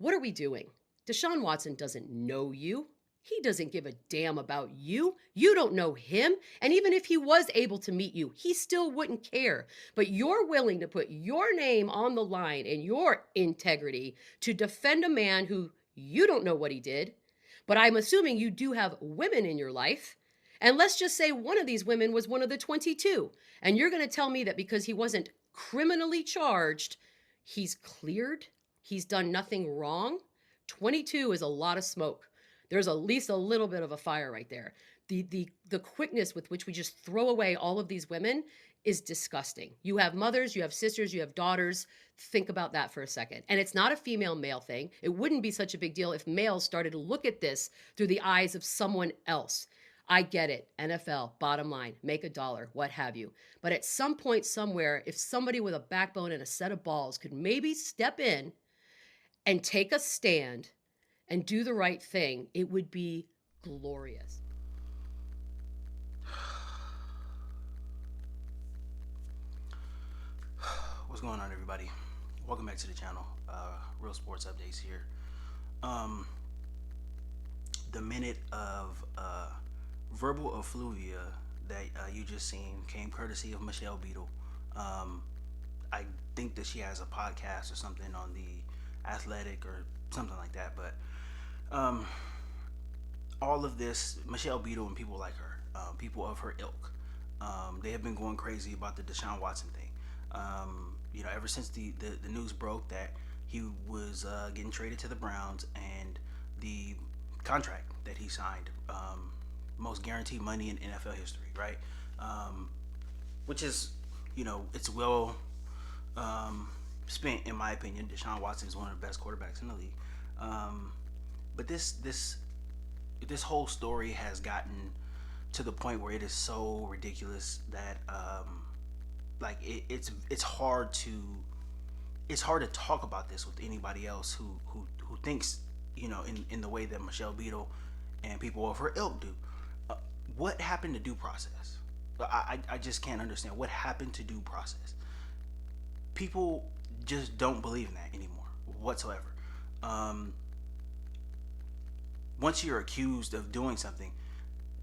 What are we doing? Deshaun Watson doesn't know you. He doesn't give a damn about you. You don't know him. And even if he was able to meet you, he still wouldn't care. But you're willing to put your name on the line and your integrity to defend a man who you don't know what he did. But I'm assuming you do have women in your life. And let's just say one of these women was one of the 22. And you're going to tell me that because he wasn't criminally charged, he's cleared? He's done nothing wrong? 22 is a lot of smoke. There's at least a little bit of a fire right there. The quickness with which we just throw away all of these women is disgusting. You have mothers, you have sisters, you have daughters. Think about that for a second. And it's not a female male thing. It wouldn't be such a big deal if males started to look at this through the eyes of someone else. I get it. NFL, bottom line, make a dollar, what have you. But at some point somewhere, if somebody with a backbone and a set of balls could maybe step in and take a stand and do the right thing, it would be glorious. What's going on, everybody? Welcome back to the channel. Real sports updates here. The minute of verbal effluvia that you just seen came courtesy of Michelle Beadle. I think that she has a podcast or something on the Athletic or something like that. But all of this, Michelle Beadle and people like her, people of her ilk, they have been going crazy about the Deshaun Watson thing. Ever since the news broke that he was getting traded to the Browns and the contract that he signed, most guaranteed money in NFL history, right? Which is, it's well spent, in my opinion. Deshaun Watson is one of the best quarterbacks in the league. But this whole story has gotten to the point where it is so ridiculous that it's hard to talk about this with anybody else who thinks in the way that Michelle Beadle and people of her ilk do. What happened to due process? I just can't understand what happened to due process. People just don't believe in that anymore whatsoever. Once you're accused of doing something,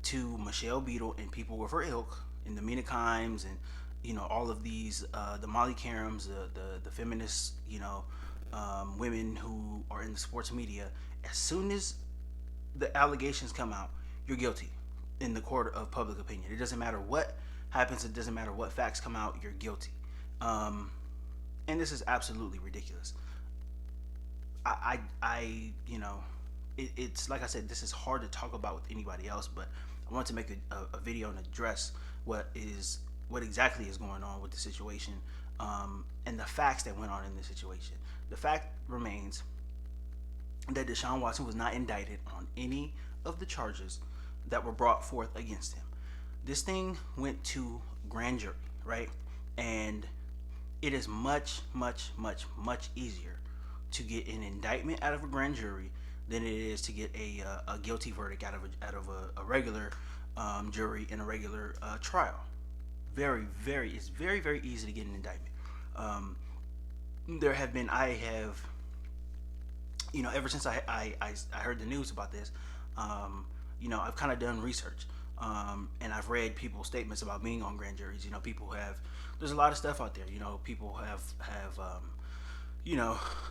to Michelle Beadle and people with her ilk, and the Mina Kimes and all of these the Molly Karams, the feminists, women who are in the sports media, as soon as the allegations come out, you're guilty in the court of public opinion. It doesn't matter what happens, it doesn't matter what facts come out, you're guilty. And this is absolutely ridiculous. It's like I said, this is hard to talk about with anybody else, but I want to make a video and address what exactly is going on with the situation, and the facts that went on in this situation. The fact remains that Deshaun Watson was not indicted on any of the charges that were brought forth against him. This thing went to grand jury, right? And it is much, much, much, much easier to get an indictment out of a grand jury than it is to get a guilty verdict out of a regular jury in a regular trial. It's very, very easy to get an indictment. Ever since I heard the news about this, I've kind of done research, and I've read people's statements about being on grand juries. There's a lot of stuff out there. People have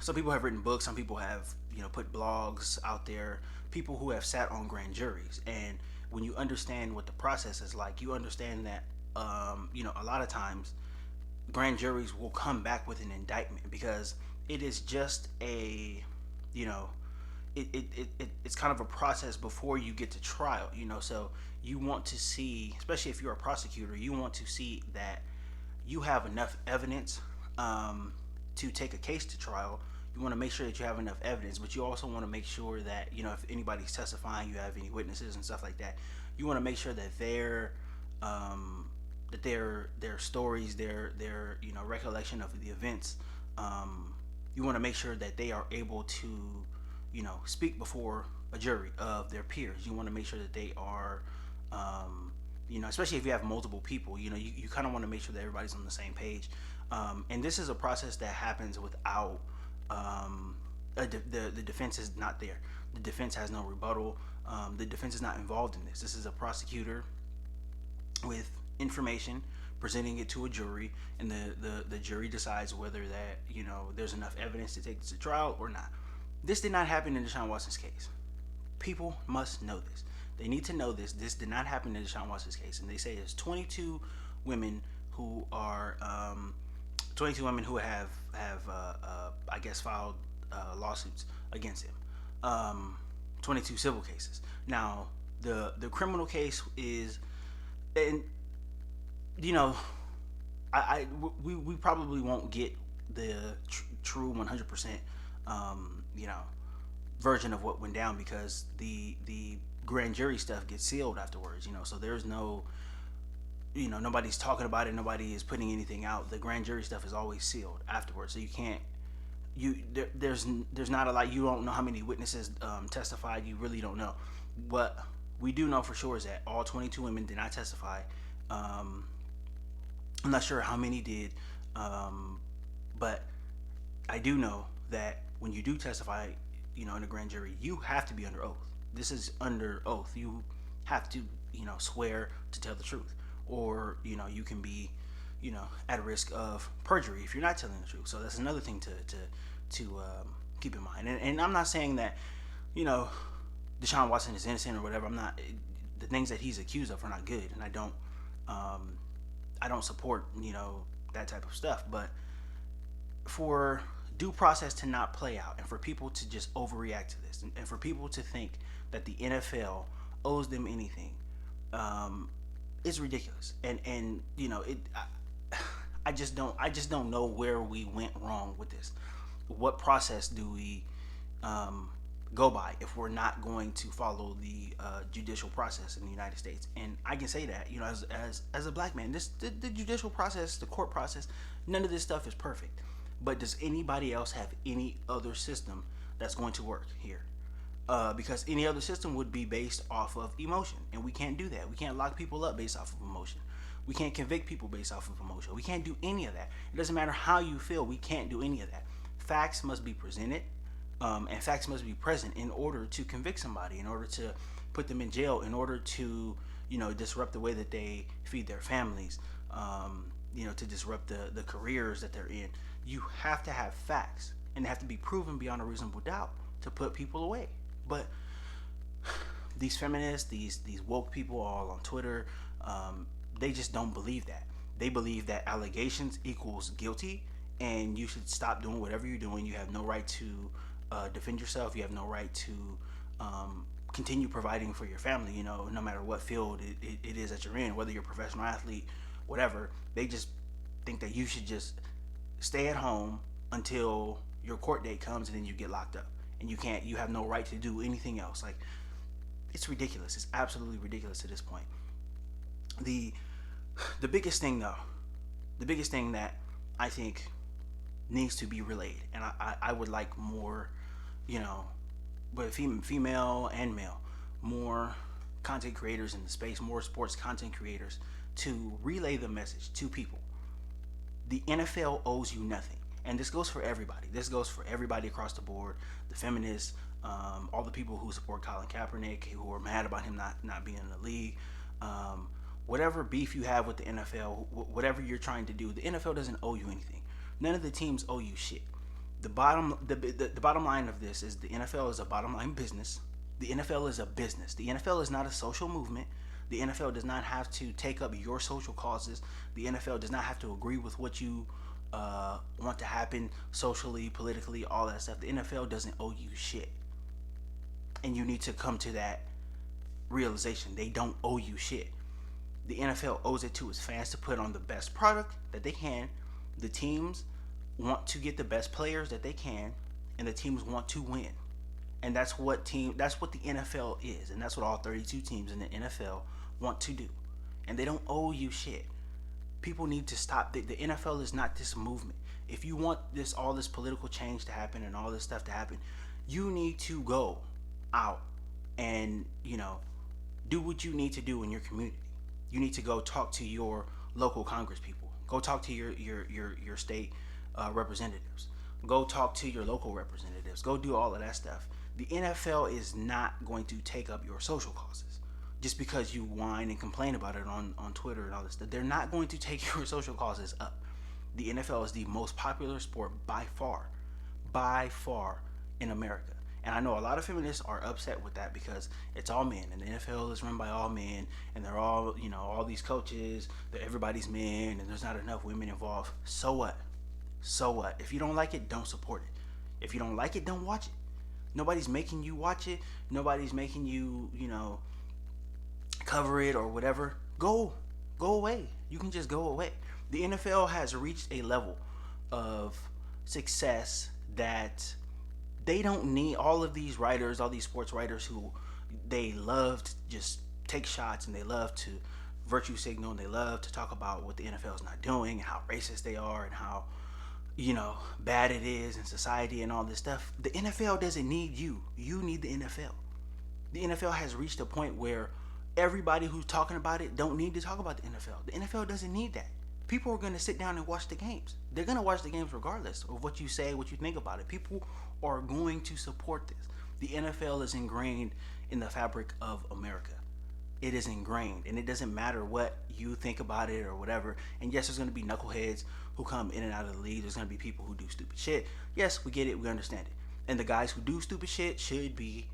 some people have written books, some people have put blogs out there, people who have sat on grand juries. And when you understand what the process is like, you understand that a lot of times grand juries will come back with an indictment because it is just it's kind of a process before you get to trial. So you want to see, especially if you're a prosecutor, you want to see that you have enough evidence to take a case to trial. You want to make sure that you have enough evidence, but you also want to make sure that if anybody's testifying, you have any witnesses and stuff like that. You want to make sure that their stories, their recollection of the events, you want to make sure that they are able to speak before a jury of their peers. You want to make sure that they are especially if you have multiple people, you kind of want to make sure that everybody's on the same page. And this is a process that happens without the defense is not there. The defense has no rebuttal. The defense is not involved in this. This is a prosecutor with information presenting it to a jury, and the jury decides whether that, there's enough evidence to take this to trial or not. This did not happen in Deshaun Watson's case. People must know this. They need to know this. This did not happen in Deshaun Watson's case, and they say there's 22 women who are 22 women who have I guess filed lawsuits against him. 22 civil cases. Now the criminal case is, and we probably won't get the true 100% version of what went down, because the grand jury stuff gets sealed afterwards. So there's no, nobody's talking about it, nobody is putting anything out. The grand jury stuff is always sealed afterwards, so you can't, there's not a lot. You don't know how many witnesses testified. You really don't know. What we do know for sure is that all 22 women did not testify. I'm not sure how many did, but I do know that when you do testify, in a grand jury, you have to be under oath. This is under oath. You have to, swear to tell the truth, or you can be, at risk of perjury if you're not telling the truth. So that's another thing to keep in mind. And I'm not saying that, Deshaun Watson is innocent or whatever. I'm not. The things that he's accused of are not good, and I don't support that type of stuff. But for due process to not play out, and for people to just overreact to this, and for people to think that the NFL owes them anything, it's ridiculous. And I just don't know where we went wrong with this. What process do we go by if we're not going to follow the judicial process in the United States? And I can say that, as a black man, the judicial process, the court process, none of this stuff is perfect. But does anybody else have any other system that's going to work here? Because any other system would be based off of emotion, and we can't do that. We can't lock people up based off of emotion. We can't convict people based off of emotion. We can't do any of that. It doesn't matter how you feel. We can't do any of that. Facts must be presented, and facts must be present in order to convict somebody, in order to put them in jail, in order to, disrupt the way that they feed their families, to disrupt the careers that they're in. You have to have facts, and they have to be proven beyond a reasonable doubt to put people away. But these feminists, these woke people all on Twitter, they just don't believe that. They believe that allegations equals guilty, and you should stop doing whatever you're doing. You have no right to defend yourself. You have no right to continue providing for your family, no matter what field it is that you're in, whether you're a professional athlete, whatever. They just think that you should just stay at home until your court date comes, and then you get locked up, and you have no right to do anything else. Like, it's ridiculous. It's absolutely ridiculous at this point. The biggest thing, though, the biggest thing that I think needs to be relayed, and I would like more, but female and male, more content creators in the space, more sports content creators, to relay the message to people. The NFL owes you nothing. And this goes for everybody. This goes for everybody across the board. The feminists, all the people who support Colin Kaepernick, who are mad about him not being in the league. Whatever beef you have with the NFL, whatever you're trying to do, the NFL doesn't owe you anything. None of the teams owe you shit. The bottom line of this is the NFL is a bottom line business. The NFL is a business. The NFL is not a social movement. The NFL does not have to take up your social causes. The NFL does not have to agree with what you want to happen socially, politically, all that stuff. The NFL doesn't owe you shit. And you need to come to that realization. They don't owe you shit. The NFL owes it to its fans to put on the best product that they can. The teams want to get the best players that they can, and the teams want to win. And that's what the NFL is, and that's what all 32 teams in the NFL want to do. And they don't owe you shit. People need to stop. The NFL is not this movement. If you want all this political change to happen and all this stuff to happen, you need to go out and do what you need to do in your community. You need to go talk to your local Congress people. Go talk to your state representatives. Go talk to your local representatives. Go do all of that stuff. The NFL is not going to take up your social causes just because you whine and complain about it on Twitter and all this stuff. They're not going to take your social causes up. The NFL is the most popular sport by far in America. And I know a lot of feminists are upset with that because it's all men, and the NFL is run by all men, and they're all, all these coaches, everybody's men, and there's not enough women involved. So what? So what? If you don't like it, don't support it. If you don't like it, don't watch it. Nobody's making you watch it. Nobody's making you, cover it or whatever. Go away. You can just go away. The NFL has reached a level of success that they don't need all of these writers, all these sports writers who they love to just take shots, and they love to virtue signal, and they love to talk about what the NFL is not doing and how racist they are and how bad it is in society and all this stuff. The NFL doesn't need you. You need the NFL. The NFL has reached a point where everybody who's talking about it don't need to talk about the NFL. The NFL doesn't need that. People are going to sit down and watch the games. They're going to watch the games regardless of what you say, what you think about it. People are going to support this. The NFL is ingrained in the fabric of America. It is ingrained, and it doesn't matter what you think about it or whatever. And yes, there's going to be knuckleheads who come in and out of the league. There's going to be people who do stupid shit. Yes, we get it. We understand it. And the guys who do stupid shit should be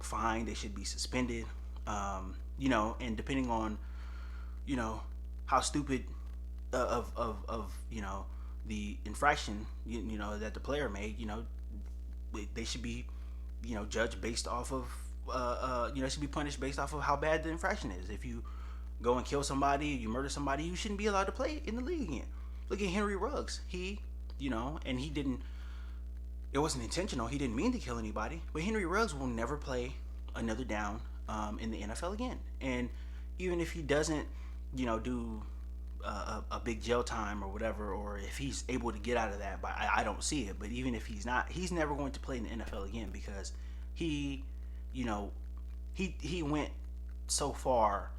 fined. They should be suspended. And depending on, how stupid of the infraction, that the player made, they should be, judged based off of, should be punished based off of how bad the infraction is. If you go and kill somebody, you murder somebody, you shouldn't be allowed to play in the league again. Look at Henry Ruggs. He, and he didn't, it wasn't intentional. He didn't mean to kill anybody, but Henry Ruggs will never play another down in the NFL again. And even if he doesn't, do a big jail time or whatever, or if he's able to get out of that, but I don't see it. But even if he's not, he's never going to play in the NFL again because he went so far,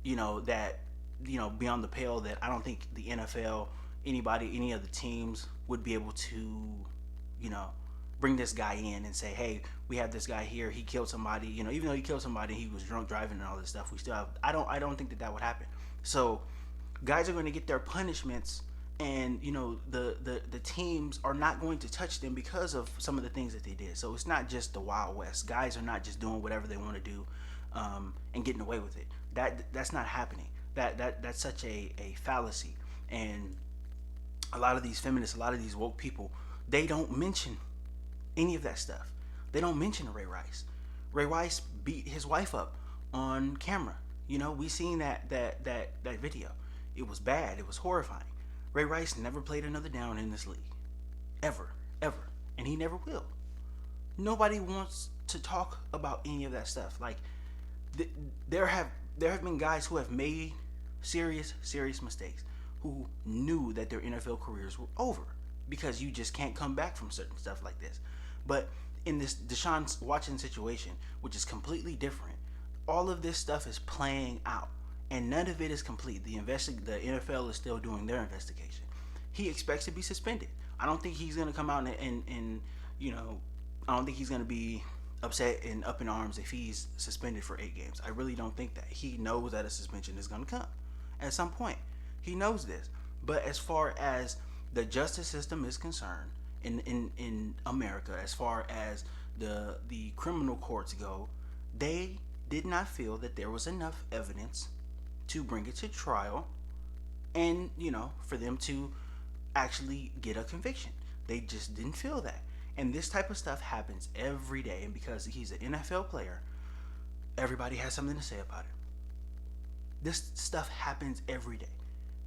that, beyond the pale that I don't think the NFL, any of the teams would be able to, bring this guy in and say, hey, we have this guy here, he killed somebody, even though he killed somebody, he was drunk driving and all this stuff. We still have, I don't think that would happen. So guys are going to get their punishments, and the teams are not going to touch them because of some of the things that they did. So it's not just the Wild West. Guys are not just doing whatever they want to do and getting away with it. That's not happening. That's such a fallacy. And a lot of these feminists, a lot of these woke people, they don't mention any of that stuff. They don't mention Ray Rice. Ray Rice beat his wife up on camera. We seen that video. It was bad. It was horrifying. Ray Rice never played another down in this league. Ever. And he never will. Nobody wants to talk about any of that stuff. Like, there have been guys who have made serious mistakes, who knew that their NFL careers were over because you just can't come back from certain stuff like this. But in this Deshaun Watson situation, which is completely different, all of this stuff is playing out, and none of it is complete. The NFL is still doing their investigation. He expects to be suspended. I don't think he's going to come out and I don't think he's going to be upset and up in arms if he's suspended for 8 games. I really don't think that. He knows that a suspension is going to come at some point. He knows this. But as far as the justice system is concerned in America, as far as the criminal courts go, they did not feel that there was enough evidence to bring it to trial and, for them to actually get a conviction. They just didn't feel that. And this type of stuff happens every day. And because he's an NFL player, everybody has something to say about it. This stuff happens every day.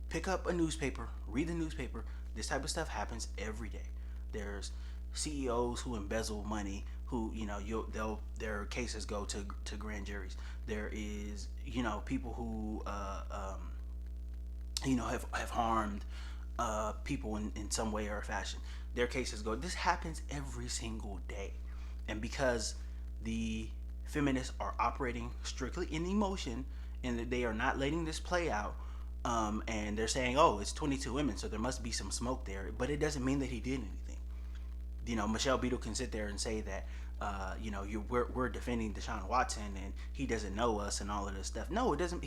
Pick up a newspaper, read the newspaper. This type of stuff happens every day. There's CEOs who embezzle money, who their cases go to grand juries. There is people who have harmed people in some way or fashion. Their cases go. This happens every single day, and because the feminists are operating strictly in emotion and that they are not letting this play out, and they're saying, oh, it's 22 women, so there must be some smoke there, but it doesn't mean that he did anything. Michelle Beadle can sit there and say that, we're defending Deshaun Watson and he doesn't know us and all of this stuff. No, it doesn't.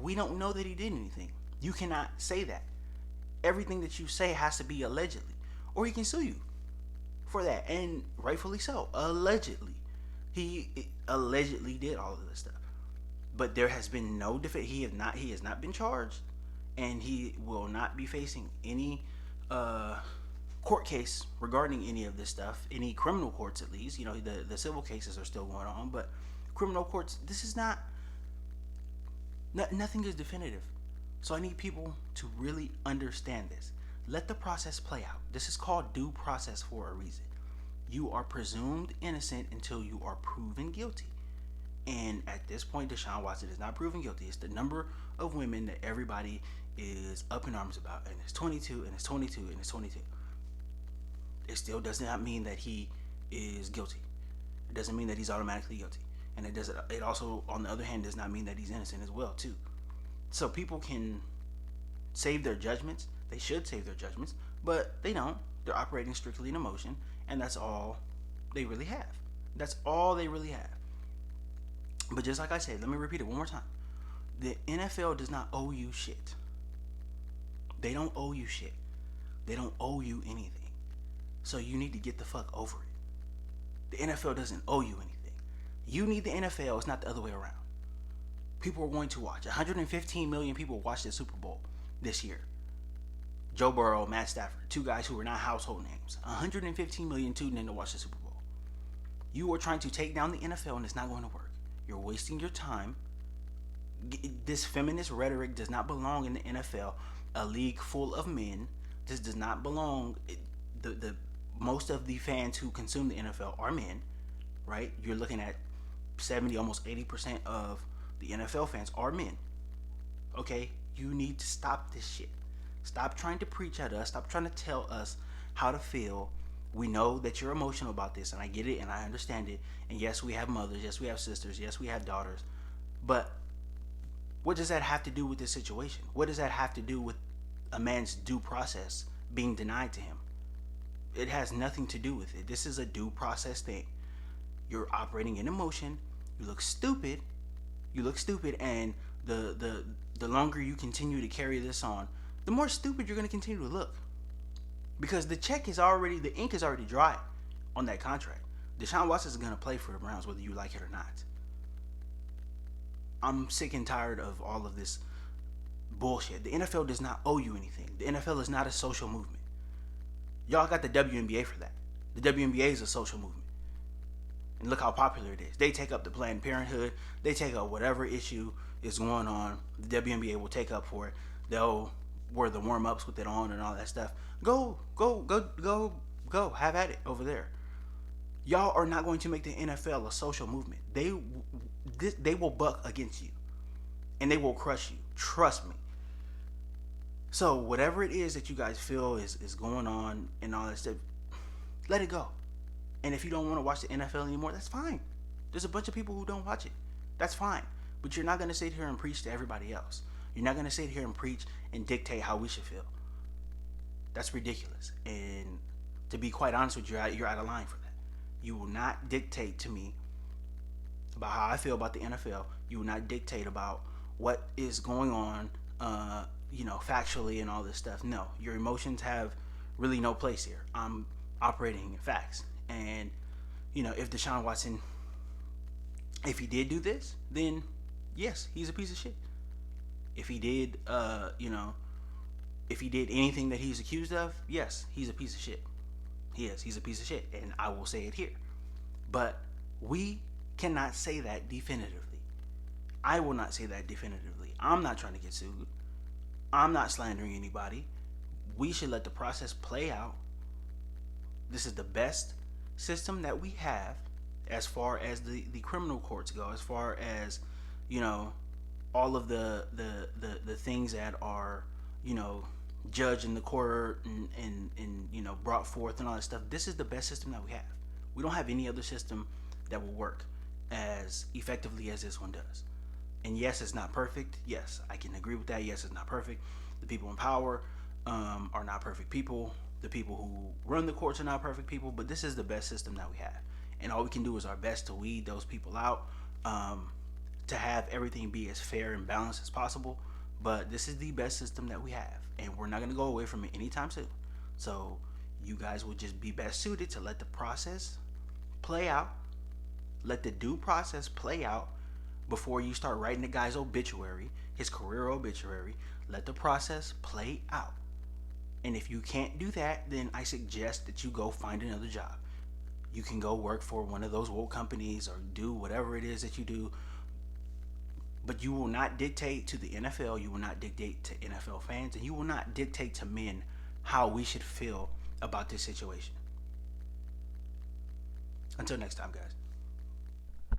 We don't know that he did anything. You cannot say that. Everything that you say has to be allegedly, or he can sue you for that, and rightfully so. Allegedly, he allegedly did all of this stuff, but there has been no defense. He has not been charged, and he will not be facing any court case regarding any of this stuff, any criminal courts at least. The civil cases are still going on, but criminal courts, this is not, nothing is definitive. So I need people to really understand this. Let the process play out. This is called due process for a reason. You are presumed innocent until you are proven guilty. And at this point, Deshaun Watson is not proven guilty. It's the number of women that everybody is up in arms about, and it's 22, and it's 22, and it's 22. It still does not mean that he is guilty. It doesn't mean that he's automatically guilty. And it also, on the other hand, does not mean that he's innocent as well, too. So people can save their judgments. They should save their judgments, but they don't. They're operating strictly in emotion, and that's all they really have. That's all they really have. But just like I said, let me repeat it one more time. The NFL does not owe you shit. They don't owe you shit. They don't owe you anything. So you need to get the fuck over it. The NFL doesn't owe you anything. You need the NFL. It's not the other way around. People are going to watch. 115 million people watched the Super Bowl this year. Joe Burrow, Matt Stafford, two guys who were not household names. 115 million tuned in to watch the Super Bowl. You are trying to take down the NFL, and it's not going to work. You're wasting your time. This feminist rhetoric does not belong in the NFL, a league full of men. This does not belong. The most of the fans who consume the NFL are men, right? You're looking at 70, almost 80% of the NFL fans are men. Okay? You need to stop this shit. Stop trying to preach at us. Stop trying to tell us how to feel. We know that you're emotional about this, and I get it, and I understand it. And yes, we have mothers. Yes, we have sisters. Yes, we have daughters. But what does that have to do with this situation? What does that have to do with a man's due process being denied to him? It has nothing to do with it. This is a due process thing. You're operating in emotion. You look stupid. And the longer you continue to carry this on, the more stupid you're going to continue to look. Because the ink is already dry on that contract. Deshaun Watson is going to play for the Browns whether you like it or not. I'm sick and tired of all of this bullshit. The NFL does not owe you anything. The NFL is not a social movement. Y'all got the WNBA for that. The WNBA is a social movement. And look how popular it is. They take up the Planned Parenthood. They take up whatever issue is going on. The WNBA will take up for it. They'll wear the warm-ups with it on and all that stuff. Go. Have at it over there. Y'all are not going to make the NFL a social movement. They will buck against you. And they will crush you. Trust me. So whatever it is that you guys feel is going on and all that stuff, let it go. And if you don't want to watch the NFL anymore, that's fine. There's a bunch of people who don't watch it. That's fine. But you're not going to sit here and preach to everybody else. You're not going to sit here and preach and dictate how we should feel. That's ridiculous. And to be quite honest with you, you're out of line for that. You will not dictate to me about how I feel about the NFL. You will not dictate about what is going on, factually and all this stuff. No, your emotions have really no place here. I'm operating in facts. And, if Deshaun Watson, if he did do this, then yes, he's a piece of shit. If he did, if he did anything that he's accused of, yes, he's a piece of shit. He is. He's a piece of shit. And I will say it here. But we cannot say that definitively. I will not say that definitively. I'm not trying to get sued. I'm not slandering anybody. We should let the process play out. This is the best system that we have as far as the criminal courts go, as far as, all of the things that are, judged in the court and brought forth and all that stuff. This is the best system that we have. We don't have any other system that will work as effectively as this one does. And yes, it's not perfect. Yes, I can agree with that. Yes, it's not perfect. The people in power are not perfect people. The people who run the courts are not perfect people, but this is the best system that we have, and all we can do is our best to weed those people out, to have everything be as fair and balanced as possible. But this is the best system that we have, and we're not going to go away from it anytime soon. So you guys will just be best suited to let the process play out, let the due process play out before you start writing the guy's obituary, his career obituary. Let the process play out. And if you can't do that, then I suggest that you go find another job. You can go work for one of those woke companies or do whatever it is that you do. But you will not dictate to the NFL, you will not dictate to NFL fans, and you will not dictate to men how we should feel about this situation. Until next time, guys.